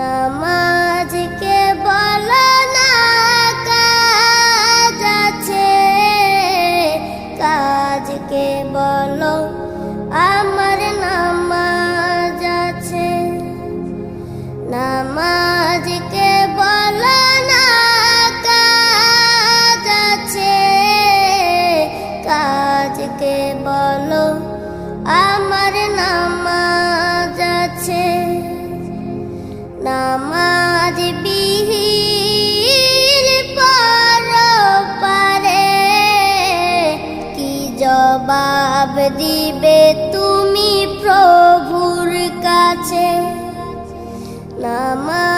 নামাজকে বলো না কাজ আছে, কাজকে বলো আমার নামাজ আছে। নামাজকে বলো না কাজ আছে, কাজকে বলো আমার নামাজ আছে। নামাজ বিহীন পরপারে কি জবাব দিবে তুমি প্রভুর কাছে? নামাজ